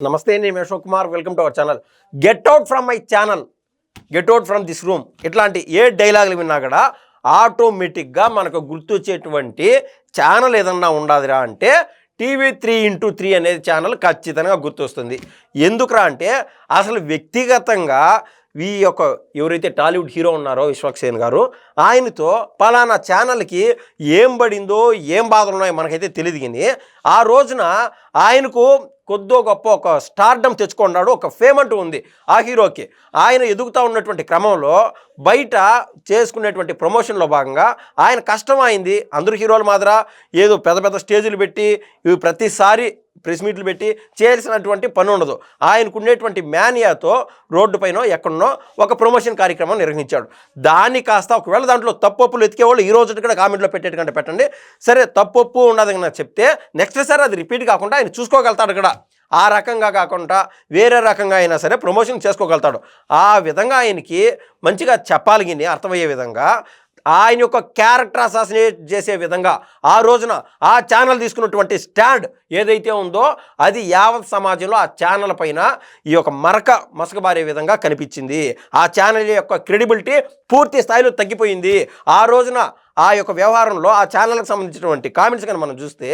నమస్తే, నేను Ashok Kumar. Welcome to our channel. Get out from my channel, get out from this room. ఇట్లాంటి ఏ డైలాగులు విన్నా కూడా ఆటోమేటిక్గా మనకు గుర్తొచ్చేటువంటి ఛానల్ ఏదన్నా ఉండదురా అంటే TV3x3 అనేది ఛానల్ ఖచ్చితంగా గుర్తొస్తుంది. ఎందుకురా అంటే అసలు వ్యక్తిగతంగా ఈ యొక్క ఎవరైతే టాలీవుడ్ హీరో ఉన్నారో విశ్వక్ సేన్ గారు, ఆయనతో పలానా ఛానల్కి ఏం పడిందో ఏం బాధలు ఉన్నాయో మనకైతే తెలియదు. కానీ ఆ రోజున ఆయనకు కొద్దో గొప్ప ఒక స్టార్డమ్ తెచ్చుకున్నాడు, ఒక ఫేమ్ అంటూ ఉంది ఆ హీరోకి. ఆయన ఎదుగుతూ ఉన్నటువంటి క్రమంలో బయట చేసుకునేటువంటి ప్రమోషన్లో భాగంగా ఆయన కష్టం అయింది. అందరూ హీరోల మాదిర ఏదో పెద్ద పెద్ద స్టేజీలు పెట్టి ఇవి ప్రతిసారి ప్రెస్ మీట్లు పెట్టి చేయాల్సినటువంటి పని ఉండదు. ఆయనకు ఉండేటువంటి మేనియాతో రోడ్డు పైన ఎక్కడనో ఒక ప్రమోషన్ కార్యక్రమం నిర్వహించాడు. దాన్ని కాస్త ఒకవేళ దాంట్లో తప్పొప్పులు ఎతికేవాళ్ళు ఈ రోజు కూడా కామెంట్లో పెట్టేట్టుకంటే పెట్టండి. సరే, తప్పొప్పు ఉండదని నాకు చెప్తే నెక్స్ట్ సారి అది రిపీట్ కాకుండా ఆయన చూసుకోగలుగుతాడు కూడా. ఆ రకంగా కాకుండా వేరే రకంగా అయినా సరే ప్రమోషన్ చేసుకోగలుగుతాడు. ఆ విధంగా ఆయనకి మంచిగా చెప్పాలి, అర్థమయ్యే విధంగా ఆయన యొక్క క్యారెక్టర్ అసాసినేట్ చేసే విధంగా ఆ రోజున ఆ ఛానల్ తీసుకున్నటువంటి స్టాండ్ ఏదైతే ఉందో అది యావత్ సమాజంలో ఆ ఛానల్ పైన ఈ యొక్క మసకబారే విధంగా కనిపించింది. ఆ ఛానల్ యొక్క క్రెడిబిలిటీ పూర్తి స్థాయిలో తగ్గిపోయింది. ఆ రోజున ఆ యొక్క వ్యవహారంలో ఆ ఛానల్కి సంబంధించినటువంటి కామెంట్స్ కానీ మనం చూస్తే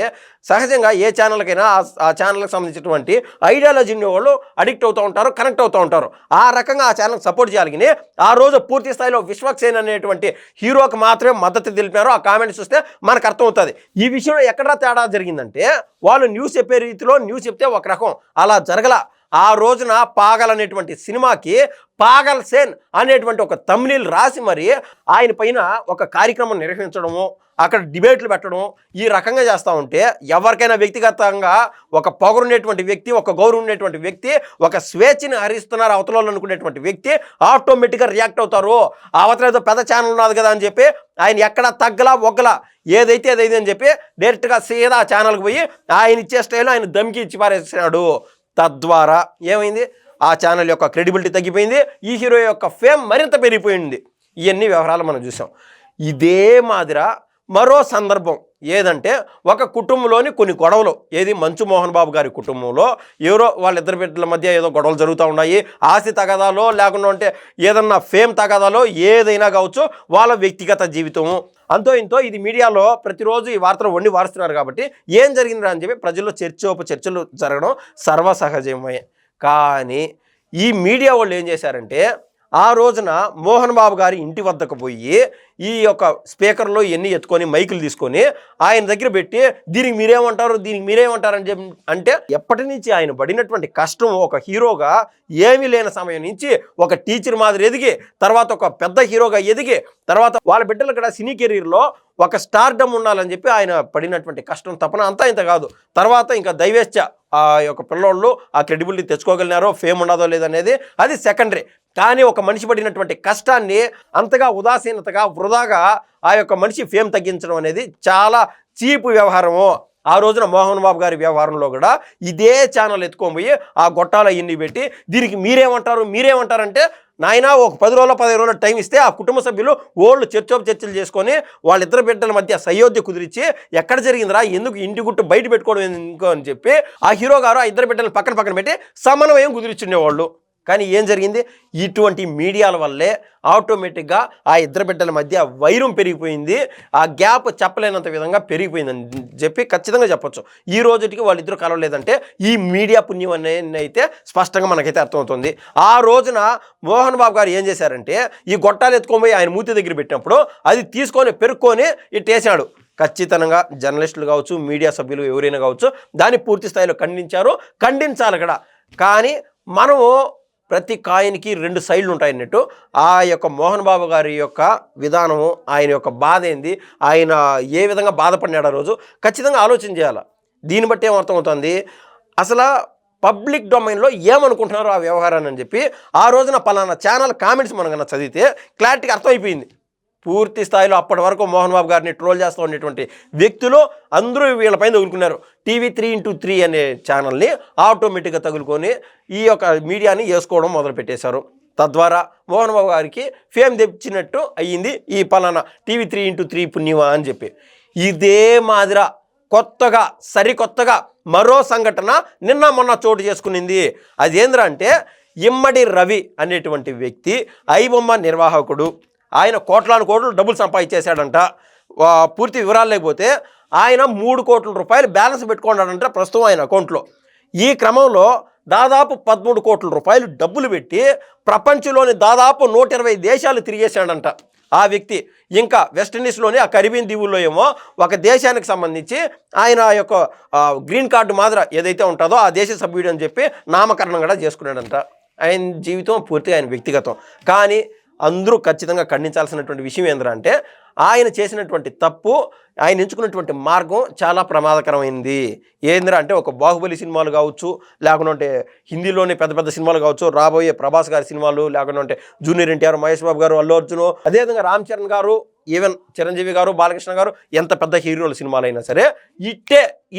సహజంగా ఏ ఛానల్కైనా ఆ ఛానల్కి సంబంధించినటువంటి ఐడియాలజీ వాళ్ళు అడిక్ట్ అవుతూ ఉంటారు, కనెక్ట్ అవుతూ ఉంటారు. ఆ రకంగా ఆ ఛానల్కి సపోర్ట్ చేయాలి. కానీ ఆ రోజు పూర్తి స్థాయిలో విశ్వక్ సేన్ అనేటువంటి హీరోకి మాత్రమే మద్దతు తెలిపారు. ఆ కామెంట్స్ చూస్తే మనకు అర్థమవుతుంది. ఈ విషయంలో ఎక్కడ తేడా జరిగిందంటే వాళ్ళు న్యూస్ చెప్పే రీతిలో న్యూస్ చెప్తే ఒక రకం, అలా జరగల. ఆ రోజున పాగల్ అనేటువంటి సినిమాకి పాగల్ సేన్ అనేటువంటి ఒక తమ్నీల్ రాసి మరి ఆయన పైన ఒక కార్యక్రమం నిర్వహించడము, అక్కడ డిబేట్లు పెట్టడం, ఈ రకంగా చేస్తూ ఉంటే ఎవరికైనా వ్యక్తిగతంగా ఒక పొగరున్నటువంటి వ్యక్తి, ఒక గౌరవం ఉండేటువంటి వ్యక్తి, ఒక స్వేచ్ఛని హరిస్తున్నారు అవతలలో అనుకునేటువంటి వ్యక్తి ఆటోమేటిక్గా రియాక్ట్ అవుతారు. అవతల ఏదో పెద్ద ఛానల్ ఉన్నది కదా అని చెప్పి ఆయన ఎక్కడ తగ్గలా ఒగ్గలా ఏదైతే అదైతే అని చెప్పి డైరెక్ట్గా సీదా ఆ ఛానల్కి పోయి ఆయన ఇచ్చే స్టైల్లో ఆయన దమ్కి ఇచ్చి పారేసాడు. తద్వారా ఏమైంది, ఆ ఛానల్ యొక్క క్రెడిబిలిటీ తగ్గిపోయింది, ఈ హీరో యొక్క ఫేమ్ మరింత పెరిగిపోయింది. ఇవన్నీ వ్యవహారాలు మనం చూసాం. ఇదే మాదిర మరో సందర్భం ఏదంటే ఒక కుటుంబంలోని కొన్ని గొడవలు, ఏది మంచు మోహన్ బాబు గారి కుటుంబంలో ఎవరో వాళ్ళిద్దరు బిడ్డల మధ్య ఏదో గొడవలు జరుగుతూ ఉన్నాయి. ఆస్తి తగాదాలో లేకుండా ఉంటే ఏదన్నా ఫేమ్ తగాదాలో ఏదైనా కావచ్చు, వాళ్ళ వ్యక్తిగత జీవితము అంతో ఇంతో ఇది మీడియాలో ప్రతిరోజు ఈ వార్తలు వండి వారుస్తున్నారు. కాబట్టి ఏం జరిగిందిరా అని చెప్పి ప్రజల్లో చర్చలు జరగడం సర్వసహజమే. కానీ ఈ మీడియా వాళ్ళు ఏం చేశారంటే ఆ రోజున మోహన్ బాబు గారి ఇంటి వద్దకు పోయి ఈ యొక్క స్పీకర్లో ఎన్ని ఎత్తుకొని మైకులు తీసుకొని ఆయన దగ్గర పెట్టి దీనికి మీరేమంటారు అని చెప్పి అంటే ఎప్పటి నుంచి ఆయన పడినటువంటి కష్టం, ఒక హీరోగా ఏమీ లేని సమయం నుంచి ఒక టీచర్ మాదిరి ఎదిగి తర్వాత ఒక పెద్ద హీరోగా ఎదిగి తర్వాత వాళ్ళ బిడ్డలు కూడా సినీ కెరీర్లో ఒక స్టార్డమ్ ఉండాలని చెప్పి ఆయన పడినటువంటి కష్టం తపన అంతా ఇంత కాదు. తర్వాత ఇంకా దైవేచ్ఛ ఆ యొక్క పిల్లోళ్ళు ఆ క్రెడిబిలిటీ తెచ్చుకోగలిగినారో ఫేమ్ ఉండదో లేదనేది అది సెకండరీ. కానీ ఒక మనిషి పడినటువంటి కష్టాన్ని అంతగా ఉదాసీనతగా వృధాగా ఆ యొక్క మనిషి ఫేమ్ తగ్గించడం అనేది చాలా చీపు వ్యవహారము. ఆ రోజున మోహన్ బాబు గారి వ్యవహారంలో కూడా ఇదే ఛానల్ ఎత్తుకొని ఆ గొట్టాలు అయ్యింది పెట్టి దీనికి మీరేమంటారంటే నాయన ఒక 10 రోజులు 15 రోజులు టైం ఇస్తే ఆ కుటుంబ సభ్యులు ఓళ్ళు చర్చలు చేసుకొని వాళ్ళిద్దరు బిడ్డల మధ్య సయోధ్య కుదిరించి ఎక్కడ జరిగిందిరా, ఎందుకు ఇంటి గుట్టు బయట పెట్టుకోవడం ఎందుకు అని చెప్పి ఆ హీరో గారు ఆ ఇద్దరు బిడ్డలను పక్కన పెట్టి సమన్వయం కుదిరించుండేవాళ్ళు. కానీ ఏం జరిగింది, ఇటువంటి మీడియాల వల్లే ఆటోమేటిక్గా ఆ ఇద్దరు బిడ్డల మధ్య వైరం పెరిగిపోయింది, ఆ గ్యాప్ చెప్పలేనంత విధంగా పెరిగిపోయిందని చెప్పి ఖచ్చితంగా చెప్పొచ్చు. ఈ రోజుకి వాళ్ళిద్దరూ కలవలేదంటే ఈ మీడియా పుణ్యం అనేది అయితే స్పష్టంగా మనకైతే అర్థమవుతుంది. ఆ రోజున మోహన్ బాబు గారు ఏం చేశారంటే ఈ గొట్టాలు ఎత్తుకొని ఆయన మూతి దగ్గర పెట్టినప్పుడు అది తీసుకొని పెరుక్కొని ఇట్టేసాడు. ఖచ్చితంగా జర్నలిస్టులు కావచ్చు, మీడియా సభ్యులు ఎవరైనా కావచ్చు దాన్ని పూర్తి స్థాయిలో ఖండించాలి కూడా. కానీ మనము ప్రతి కాయిన్కి 2 సైడ్లు ఉంటాయన్నట్టు ఆ యొక్క మోహన్ బాబు గారి యొక్క విధానము, ఆయన యొక్క బాధ ఏంది, ఆయన ఏ విధంగా బాధపడినాడు ఆ రోజు ఖచ్చితంగా ఆలోచన చేయాలి. దీన్ని బట్టి ఏమర్థమవుతుంది, అసలు పబ్లిక్ డొమైన్లో ఏమనుకుంటున్నారో ఆ వ్యవహారాన్ని అని చెప్పి ఆ రోజున పలానా ఛానల్ కామెంట్స్ మనం కన్నా చదివితే క్లారిటీగా అర్థమైపోయింది. పూర్తి స్థాయిలో అప్పటి వరకు మోహన్ బాబు గారిని ట్రోల్ చేస్తూ ఉండేటువంటి వ్యక్తులు అందరూ వీళ్ళపైన తగులుకున్నారు. TV3x3 అనే ఛానల్ని ఆటోమేటిక్గా తగులుకొని ఈ యొక్క మీడియాని వేసుకోవడం మొదలుపెట్టేశారు. తద్వారా మోహన్ బాబు గారికి ఫేమ్ తెచ్చినట్టు అయ్యింది ఈ పలానా TV3x3 పుణ్యమా అని చెప్పి. ఇదే మాదిర సరికొత్తగా మరో సంఘటన నిన్న మొన్న చోటు చేసుకునింది. అదేంద్రా అంటే ఇమ్మడి రవి అనేటువంటి వ్యక్తి ఐబొమ్మ నిర్వాహకుడు. ఆయన కోట్లాను కోట్లు డబ్బులు సంపాదించేశాడంట. పూర్తి వివరాలు లేకపోతే ఆయన 3 కోట్ల రూపాయలు బ్యాలెన్స్ పెట్టుకున్నాడంట ప్రస్తుతం ఆయన అకౌంట్లో. ఈ క్రమంలో దాదాపు 13 కోట్ల రూపాయలు డబ్బులు పెట్టి ప్రపంచంలోని దాదాపు 120 దేశాలు తిరిగేశాడంట ఆ వ్యక్తి. ఇంకా వెస్టిండీస్లోని ఆ కరీబియన్ దీవుల్లో ఏమో ఒక దేశానికి సంబంధించి ఆయన యొక్క గ్రీన్ కార్డు మాదిర ఏదైతే ఉంటుందో ఆ దేశ సభ్యుడు అని చెప్పి నామకరణం కూడా చేసుకున్నాడంట. ఆయన జీవితం పూర్తిగా ఆయన వ్యక్తిగతం. కానీ అందరూ ఖచ్చితంగా ఖండించాల్సినటువంటి విషయం ఏంటంటే ఆయన చేసినటువంటి తప్పు, ఆయన ఎంచుకున్నటువంటి మార్గం చాలా ప్రమాదకరమైంది. ఏంద్రా అంటే ఒక బాహుబలి సినిమాలు కావచ్చు, లేకుంటే హిందీలోని పెద్ద పెద్ద సినిమాలు కావచ్చు, రాబోయే ప్రభాస్ గారి సినిమాలు, లేకుంటే జూనియర్ ఎన్టీఆర్, మహేష్ బాబు గారు, అల్లు అర్జున్, అదేవిధంగా రామ్ చరణ్ గారు, ఈవెన్ చిరంజీవి గారు, బాలకృష్ణ గారు, ఎంత పెద్ద హీరోల సినిమాలు అయినా సరే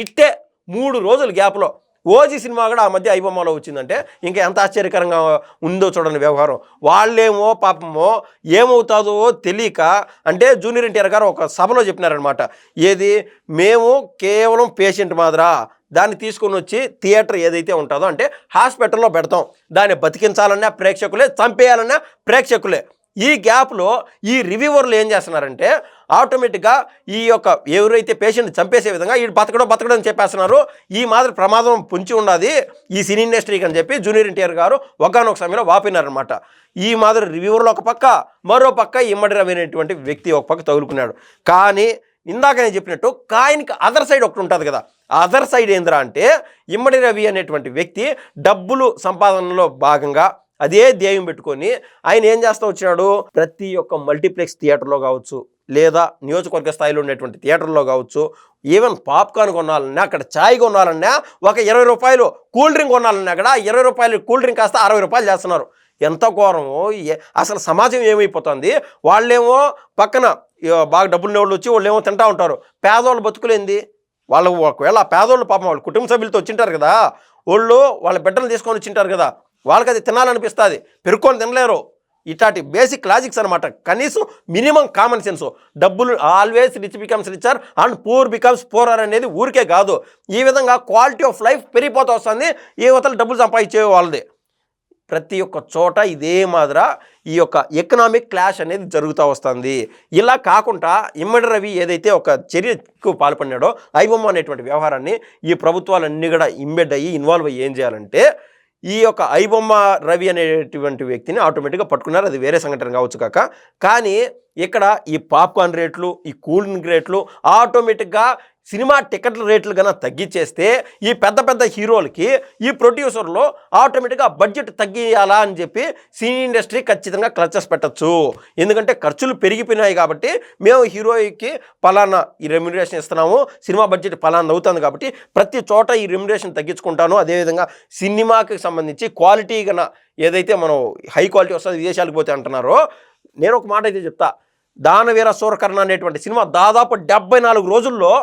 ఇట్టే 3 రోజుల గ్యాప్లో ఓజీ సినిమా కూడా ఆ మధ్య ఐబొమ్మలో వచ్చిందంటే ఇంకా ఎంత ఆశ్చర్యకరంగా ఉందో చూడండి వ్యవహారం. వాళ్ళేమో పాపమో ఏమవుతుందో తెలియక అంటే జూనియర్ ఎన్టీఆర్ గారు ఒక సభలో చెప్పినారనమాట. ఏది మేము కేవలం పేషెంట్ మాదిరా దాన్ని తీసుకొని వచ్చి థియేటర్ ఏదైతే ఉంటుందో అంటే హాస్పిటల్లో పెడతాం, దాన్ని బతికించాలన్నా ప్రేక్షకులే, చంపేయాలన్నా ప్రేక్షకులే. ఈ గ్యాప్లో ఈ రివ్యూవర్లు ఏం చేస్తున్నారంటే ఆటోమేటిక్గా ఈ యొక్క ఎవరైతే పేషెంట్ చంపేసే విధంగా ఈ బతకడం అని చెప్పేస్తున్నారు. ఈ మాదిరి ప్రమాదం పొంచి ఉన్నది ఈ సినీ ఇండస్ట్రీకి అని చెప్పి జూనియర్ ఎన్టీఆర్ గారు ఒకనొక సమయంలో వాపినారనమాట. ఈ మాదిరి రివ్యూవర్లు ఒక పక్క, మరో పక్క ఇమ్మడి రవి అనేటువంటి వ్యక్తి ఒక పక్క తగులుకున్నాడు. కానీ ఇందాక నేను చెప్పినట్టు కాయిన్కి అదర్ సైడ్ ఒకటి ఉంటుంది కదా, అదర్ సైడ్ ఏంద్రా అంటే ఇమ్మడి రవి అనేటువంటి వ్యక్తి డబ్బులు సంపాదనలో భాగంగా అదే ధ్యేయం పెట్టుకొని ఆయన ఏం చేస్తూ వచ్చినాడు, ప్రతి ఒక్క మల్టీప్లెక్స్ థియేటర్లో కావచ్చు, లేదా నియోజకవర్గ స్థాయిలో ఉండేటువంటి థియేటర్లో కావచ్చు, ఈవెన్ పాప్కార్న్ కొనాలన్నా, అక్కడ ఛాయ్ కొనాలన్నా, ఒక 20 రూపాయలు కూల్ డ్రింక్ కొనాలన్నా అక్కడ 20 రూపాయలు కూల్ డ్రింక్ కాస్త 60 రూపాయలు చేస్తున్నారు. ఎంత ఘోరమో! అసలు సమాజం ఏమైపోతుంది? వాళ్ళేమో పక్కన బాగా డబ్బులు వాళ్ళు వచ్చి వాళ్ళు ఏమో తింటూ ఉంటారు. పేదవాళ్ళు బతుకులేంది? వాళ్ళు ఒకవేళ ఆ పేదవాళ్ళు పాపం వాళ్ళు కుటుంబ సభ్యులతో వచ్చింటారు కదా, వాళ్ళు వాళ్ళ బిడ్డలు తీసుకొని వచ్చింటారు కదా, వాళ్ళకి అది తినాలనిపిస్తుంది, పెరుక్కొని తినలేరు. ఇట్లాంటి బేసిక్ లాజిక్స్ అనమాట. కనీసం మినిమం కామన్ సెన్స్. డబ్బులు always rich becomes richer and poor becomes poorer అనేది ఊరికే కాదు, ఈ విధంగా క్వాలిటీ ఆఫ్ లైఫ్ పెరిగిపోతూ వస్తుంది ఏ వతలు డబ్బులు సంపాదించే వాళ్ళది. ప్రతి ఒక్క చోట ఇదే మాదిర ఈ యొక్క ఎకనామిక్ క్లాష్ అనేది జరుగుతూ వస్తుంది. ఇలా కాకుండా ఇమ్మడి రవి ఏదైతే ఒక చర్యకు పాల్పడినాడో ఐబొమ్మ అనేటువంటి వ్యవహారాన్ని ఈ ప్రభుత్వాలన్నీ కూడా ఇన్వాల్వ్ అయ్యి ఏం చేయాలంటే ఈ యొక్క ఐబొమ్మ రవి అనేటువంటి వ్యక్తిని ఆటోమేటిక్గా పట్టుకున్నారు. అది వేరే సంఘటన కావచ్చు కాక, కానీ ఇక్కడ ఈ పాప్కార్న్ రేట్లు, ఈ కూల్ డ్రింక్ రేట్లు ఆటోమేటిక్గా సినిమా టికెట్ల రేట్లు కన్నా తగ్గించేస్తే ఈ పెద్ద పెద్ద హీరోలకి ఈ ప్రొడ్యూసర్లు ఆటోమేటిక్గా బడ్జెట్ తగ్గియాలా అని చెప్పి సినీ ఇండస్ట్రీ ఖచ్చితంగా క్లచెస్ పెట్టచ్చు. ఎందుకంటే ఖర్చులు పెరిగిపోయినాయి కాబట్టి మేము హీరోకి పలానా ఈ రెమ్యునరేషన్ ఇస్తున్నాము, సినిమా బడ్జెట్ పలానా అవుతుంది కాబట్టి ప్రతి చోట ఈ రెమ్యునరేషన్ తగ్గించుకుంటాను. అదేవిధంగా సినిమాకి సంబంధించి క్వాలిటీ కన్నా ఏదైతే మనం హై క్వాలిటీ వస్తుంది విదేశాలకు పోతే అంటున్నారో, నేను ఒక మాట అయితే చెప్తా. దానవీర సూరకర్ణ అనేటువంటి సినిమా దాదాపు 74 రోజుల్లో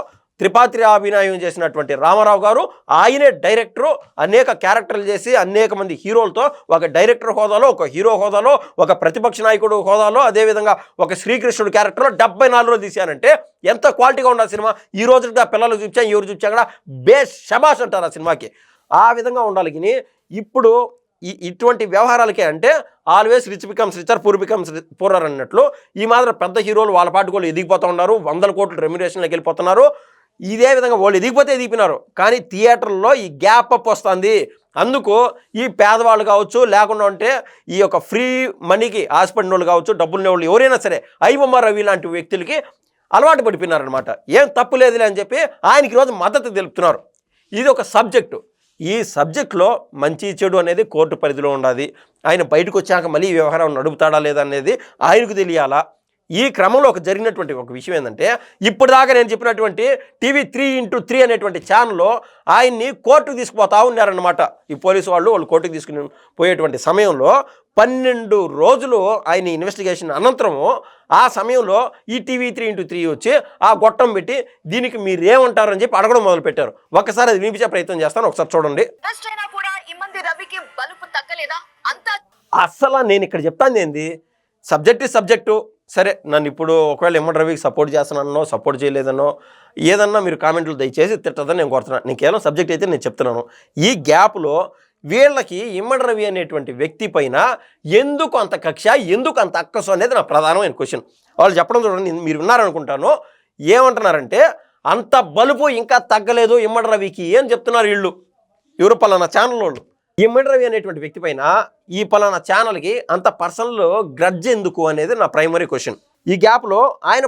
త్రిపాత్రి అభినయం చేసినటువంటి రామారావు గారు, ఆయనే డైరెక్టరు, అనేక క్యారెక్టర్లు చేసి అనేక మంది హీరోలతో ఒక డైరెక్టర్ హోదాలో, ఒక హీరో హోదాలో, ఒక ప్రతిపక్ష నాయకుడు హోదాలో, అదేవిధంగా ఒక శ్రీకృష్ణుడు క్యారెక్టర్లో 74 రోజులు తీశానంటే ఎంత క్వాలిటీగా ఉండాలి సినిమా. ఈ రోజుగా పిల్లలు చూపించాం, ఎవరు చూపించా కూడా బేస్ శబాష్ అంటారు ఆ సినిమాకి. ఆ విధంగా ఉండాలి. కానీ ఇప్పుడు ఇటువంటి వ్యవహారాలకే అంటే always rich becomes richer, poor becomes poorer అన్నట్లు ఈ మాత్రం పెద్ద హీరోలు వాళ్ళ పాటు వాళ్ళు ఎదిగిపోతూ ఉన్నారు, 100 కోట్ల రెమ్యునరేషన్లోకి వెళ్ళిపోతున్నారు. ఇదే విధంగా వాళ్ళు ఎదిగిపోతే ఎదిగిపోయినారు, కానీ థియేటర్లో ఈ గ్యాప్ అప్ వస్తుంది. అందుకు ఈ పేదవాళ్ళు కావచ్చు, లేకుండా ఉంటే ఈ యొక్క ఫ్రీ మనీకి ఆశపడిన వాళ్ళు కావచ్చు, డబ్బులు వాళ్ళు ఎవరైనా సరే ఐబొమ్మ రవి లాంటి వ్యక్తులకి అలవాటు పడిపోయినారనమాట. ఏం తప్పు లేదులే అని చెప్పి ఆయనకి ఈరోజు మద్దతు తెలుపుతున్నారు. ఇది ఒక సబ్జెక్టు. ఈ సబ్జెక్ట్లో మంచి చెడు అనేది కోర్టు పరిధిలో ఉండాలి. ఆయన బయటకు వచ్చాక మళ్ళీ ఈ వ్యవహారం నడుపుతాడా లేదా అనేది ఆయనకు తెలియాలా. ఈ క్రమంలో జరిగినటువంటి ఒక విషయం ఏంటంటే, ఇప్పుడు దాకా నేను చెప్పినటువంటి టీవీ 3x3 అనేటువంటి ఛానల్లో ఆయన్ని కోర్టుకు తీసుకుపోతా ఉన్నారనమాట. ఈ పోలీసు వాళ్ళు కోర్టుకు తీసుకుని పోయేటువంటి సమయంలో 12 రోజులు ఆయన ఇన్వెస్టిగేషన్ అనంతరము ఆ సమయంలో ఈ టీవీ 3x3 వచ్చి ఆ గొట్టం పెట్టి దీనికి మీరేమంటారని చెప్పి అడగడం మొదలుపెట్టారు. ఒక్కసారి అది వినిపించే ప్రయత్నం చేస్తాను, ఒకసారి చూడండి. అసలు నేను ఇక్కడ చెప్తాను ఏంది, సబ్జెక్టు సరే నన్ను ఇప్పుడు ఒకవేళ ఇమ్మడి రవికి సపోర్ట్ చేస్తున్నానో సపోర్ట్ చేయలేదనో ఏదన్నా మీరు కామెంట్లు దయచేసి తిట్టదని నేను కోరుతున్నాను. నేను కేవలం సబ్జెక్ట్ అయితే నేను చెప్తున్నాను. ఈ గ్యాప్లో వీళ్ళకి ఇమ్మడి రవి అనేటువంటి వ్యక్తి పైన ఎందుకు అంత కక్ష, ఎందుకు అంత అక్కసు అనేది నా ప్రధానమైన క్వశ్చన్. వాళ్ళు చెప్పడం చూడండి, మీరు విన్నారనుకుంటాను. ఏమంటున్నారంటే అంత బలుపు ఇంకా తగ్గలేదు ఇమ్మడి రవికి అని చెప్తున్నారు వీళ్ళు. ఎవరు? పలానా ఛానల్ వాళ్ళు. ఇమ్మడి రవి అనేటువంటి వ్యక్తి పైన ఈ పలానా ఛానల్కి అంత పర్సనల్ గ్రడ్జ్ ఎందుకు అనేది నా ప్రైమరీ క్వశ్చన్. ఈ గ్యాప్లో ఆయన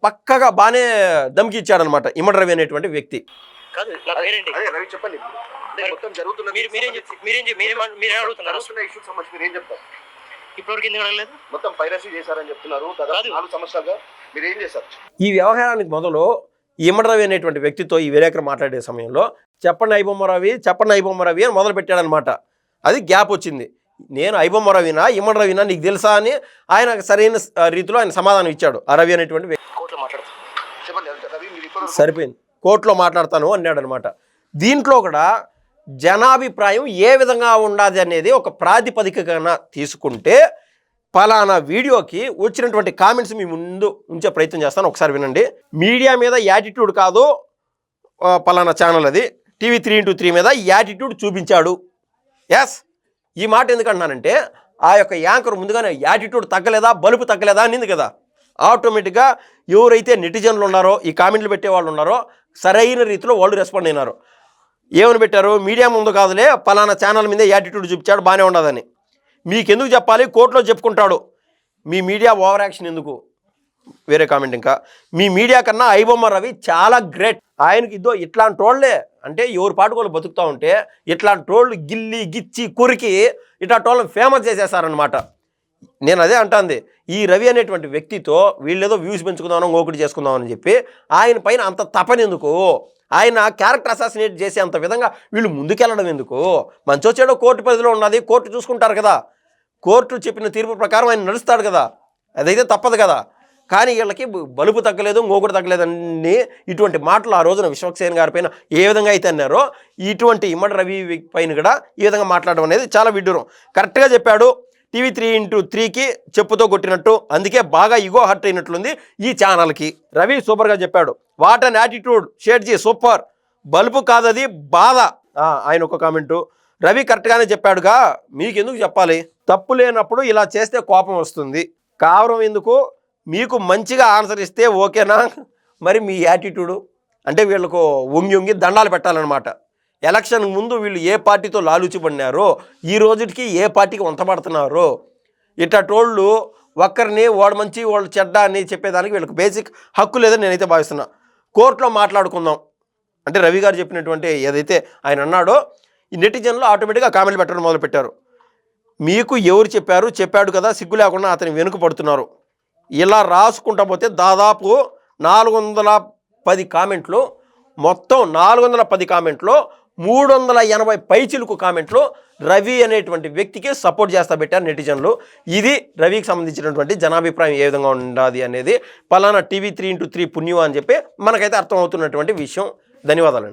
పక్కగా బాగానే దమ్కి ఇచ్చాడనమాట ఇమ్మడి రవి అనేటువంటి వ్యక్తి. ఈ వ్యవహారానికి మొదలు ఇమ్మడి రవి అనేటువంటి వ్యక్తితో ఈ విలేకరు మాట్లాడే సమయంలో చెప్పండి ఐబొమ్మ రవి అని మొదలు పెట్టాడనమాట. అది గ్యాప్ వచ్చింది. నేను ఐబొమ్మ రవినా ఇమ్మడి రవినా నీకు తెలుసా అని ఆయన సరైన రీతిలో ఆయన సమాధానం ఇచ్చాడు. ఆ రవి అనేటువంటి వ్యక్తి సరిపోయింది, కోర్టులో మాట్లాడతాను అన్నాడు అనమాట. దీంట్లో కూడా జనాభిప్రాయం ఏ విధంగా ఉండాలి అనేది ఒక ప్రాతిపదికగా తీసుకుంటే పలానా వీడియోకి వచ్చినటువంటి కామెంట్స్ మీ ముందు ఉంచే ప్రయత్నం చేస్తాను. ఒకసారి వినండి. మీడియా మీద యాటిట్యూడ్ కాదు పలానా ఛానల్, అది టీవీ 3x3 మీద యాటిట్యూడ్ చూపించాడు. ఎస్, ఈ మాట ఎందుకంటున్నానంటే ఆ యొక్క యాంకర్ ముందుగానే యాటిట్యూడ్ తగ్గలేదా, బలుపు తగ్గలేదా అనింది కదా. ఆటోమేటిక్గా ఎవరైతే నెటిజన్లు ఉన్నారో, ఈ కామెంట్లు పెట్టే వాళ్ళు ఉన్నారో, సరైన రీతిలో వాళ్ళు రెస్పాండ్ అయినారు. ఏమని పెట్టారు? మీడియా ముందు కాదులే పలానా ఛానల్ మీద యాటిట్యూడ్ చూపించాడు, బాగానే ఉండదని. మీకెందుకు చెప్పాలి? కోర్టులో చెప్పుకుంటాడు. మీ మీడియా ఓవర్ యాక్షన్ ఎందుకు? వేరే కామెంట్, ఇంకా మీ మీడియా కన్నా ఐబొమ్మ రవి చాలా గ్రేట్. ఆయనకి ఇదో ఇట్లాంటి రోళ్లే, అంటే ఎవరు పాటుకోళ్ళు బతుకుతూ ఉంటే ఇట్లాంటి రోళ్ళు గిల్లి గిచ్చి కురికి ఇట్లాంటి వాళ్ళని ఫేమస్ చేసేసారనమాట. నేను అదే అంటాంది. ఈ రవి అనేటువంటి వ్యక్తితో వీళ్ళేదో వ్యూస్ పెంచుకుందామని ఇంకొకటి చేసుకుందామని చెప్పి ఆయన పైన అంత తపనెందుకు? ఆయన క్యారెక్టర్ అసాసినేట్ చేసే అంత విధంగా వీళ్ళు ముందుకెళ్ళడం ఎందుకు? మంచో చెడో కోర్టు పరిధిలో ఉన్నది, కోర్టు చూసుకుంటారు కదా. కోర్టు చెప్పిన తీర్పు ప్రకారం ఆయన నడుస్తాడు కదా, అదైతే తప్పదు కదా. కానీ వీళ్ళకి బలుపు తగ్గలేదు, ఇంకొకటి తగ్గలేదని ఇటువంటి మాటలు ఆ రోజున విశ్వక్సేన్ గారి పైన ఏ విధంగా అయితే అన్నారో ఇటువంటి ఇమ్మడి రవి పైన కూడా ఈ విధంగా మాట్లాడడం అనేది చాలా విడ్డూరం. కరెక్ట్గా చెప్పాడు. టీవీ 3x3కి చెప్పుతో కొట్టినట్టు, అందుకే బాగా ఇగో హర్ట్ అయినట్లుంది ఈ ఛానల్కి. రవి సూపర్గా చెప్పాడు. వాట్ అన్ యాటిట్యూడ్ షేడ్జీ, సూపర్. బలుపు కాదది, బాధ. ఆయన ఒక కామెంటు. రవి కరెక్ట్గానే చెప్పాడుగా, మీకెందుకు చెప్పాలి? తప్పు లేనప్పుడు ఇలా చేస్తే కోపం వస్తుంది, కావరం ఎందుకు? మీకు మంచిగా ఆన్సర్ ఇస్తే ఓకేనా? మరి మీ యాటిట్యూడు అంటే వీళ్ళకు వంగి దండాలు పెట్టాలన్నమాట. ఎలక్షన్ ముందు వీళ్ళు ఏ పార్టీతో లాలూచిపడినారో ఈ రోజుకి ఏ పార్టీకి వంతపడుతున్నారో, ఇట్టోళ్ళు ఒక్కరిని వాడు మంచి వాళ్ళు చెడ్డ అని చెప్పేదానికి వీళ్ళకి బేసిక్ హక్కు లేదని నేనైతే భావిస్తున్నా. కోర్టులో మాట్లాడుకుందాం అంటే రవి గారు చెప్పినటువంటి ఏదైతే ఆయన అన్నాడో ఈ నెటిజన్లు ఆటోమేటిక్గా కామెంట్లు పెట్టడం మొదలుపెట్టారు. మీకు ఎవరు చెప్పాడు కదా, సిగ్గు లేకుండా అతని వెనుక పడుతున్నారు. ఇలా రాసుకుంటా పోతే దాదాపు 410 కామెంట్లు, మొత్తం 410 కామెంట్లో 380 పైచిలుకు కామెంట్లు రవి అనేటువంటి వ్యక్తికి సపోర్ట్ చేస్తా పెట్టారు నెటిజన్లు. ఇది రవికి సంబంధించినటువంటి జనాభిప్రాయం ఏ విధంగా ఉండాలి అనేది పలానా టీవీ 3x3 పుణ్యం అని చెప్పి మనకైతే అర్థమవుతున్నటువంటి విషయం. ధన్యవాదాలండి.